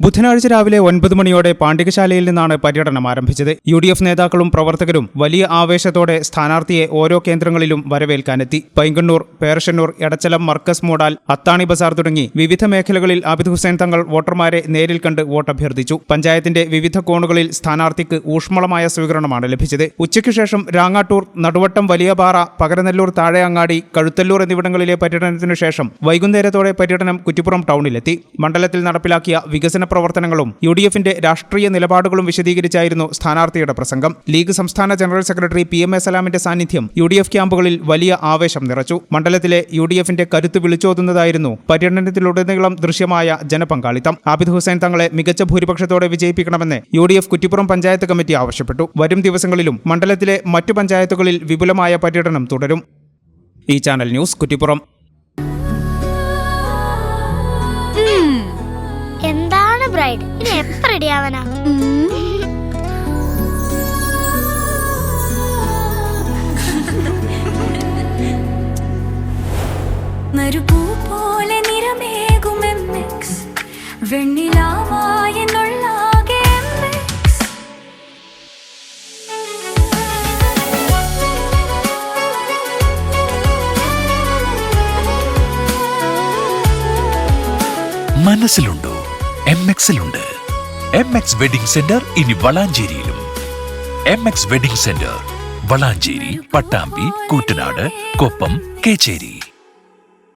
ബുധനാഴ്ച രാവിലെ 9 മണിയോടെ പാണ്ഡികശാലയിൽ നിന്നാണ് പര്യടനം ആരംഭിച്ചത്. UDF നേതാക്കളും പ്രവർത്തകരും വലിയ ആവേശത്തോടെ സ്ഥാനാർത്ഥിയെ ഓരോ കേന്ദ്രങ്ങളിലും വരവേൽക്കാനെത്തി. പൈങ്കണ്ണൂർ, പേരശ്ശന്നൂർ, എടച്ചലം, മർക്കസ് മൂടാൽ, അത്താണി ബസാർ തുടങ്ങി വിവിധ മേഖലകളിൽ ആബിദ് ഹുസൈൻ തങ്ങൾ വോട്ടർമാരെ നേരിൽ കണ്ട് വോട്ടഭ്യർത്ഥിച്ചു. പഞ്ചായത്തിന്റെ വിവിധ കോണുകളിൽ സ്ഥാനാർത്ഥിക്ക് ഊഷ്മളമായ സ്വീകരണമാണ് ലഭിച്ചത്. ഉച്ചയ്ക്ക് ശേഷം രാങ്ങാട്ടൂർ, നടുവട്ടം, വലിയപാറ, പകരനെല്ലൂർ, താഴെയങ്ങാടി, കഴുത്തല്ലൂർ എന്നിവിടങ്ങളിലെ പര്യടനത്തിനു ശേഷം വൈകുന്നേരത്തോടെ പര്യടനം കുറ്റിപ്പുറം ടൗണിലെത്തി. മണ്ഡലത്തിൽ നടപ്പിലാക്കിയ വികസന പ്രവർത്തനങ്ങളും UDFന്റെ രാഷ്ട്രീയ നിലപാടുകളും വിശദീകരിച്ചായിരുന്നു സ്ഥാനാർത്ഥിയുടെ പ്രസംഗം. ലീഗ് സംസ്ഥാന ജനറൽ സെക്രട്ടറി PM.A. സലാമിന്റെ സാന്നിധ്യം UDF ക്യാമ്പുകളിൽ വലിയ ആവേശം നിറച്ചു. മണ്ഡലത്തിലെ UDFന്റെ കരുത്ത് വിളിച്ചോതുന്നതായിരുന്നു പര്യടനത്തിലുടനീളം ദൃശ്യമായ ജനപങ്കാളിത്തം. ആബിദ് ഹുസൈൻ തങ്ങളെ മികച്ച ഭൂരിപക്ഷത്തോടെ വിജയിപ്പിക്കണമെന്ന് UDF കുറ്റിപ്പുറം പഞ്ചായത്ത് കമ്മിറ്റി ആവശ്യപ്പെട്ടു. വരും ദിവസങ്ങളിലും മണ്ഡലത്തിലെ മറ്റു പഞ്ചായത്തുകളിൽ വിപുലമായ പര്യടനം തുടരും. ഈ ചാനൽ ന്യൂസ്, കുറ്റിപ്പുറം. എന്താണ് ബ്രൈഡ്, ഇനി എപ്പോ റെഡിയാവനാ? മരുപൂ പോലെ നിറമേകും MX, വെണ്ണിലാവായി എന്നുള്ളാകെ MX. മനസ്സിലുണ്ടോ? MX-ലുണ്ട്. MX വെഡിംഗ് സെന്റർ ഇനി വളാഞ്ചേരിയിലും. MX wedding centre Valanchery, Pattambi, Koottanad, Koppam, Kecheri.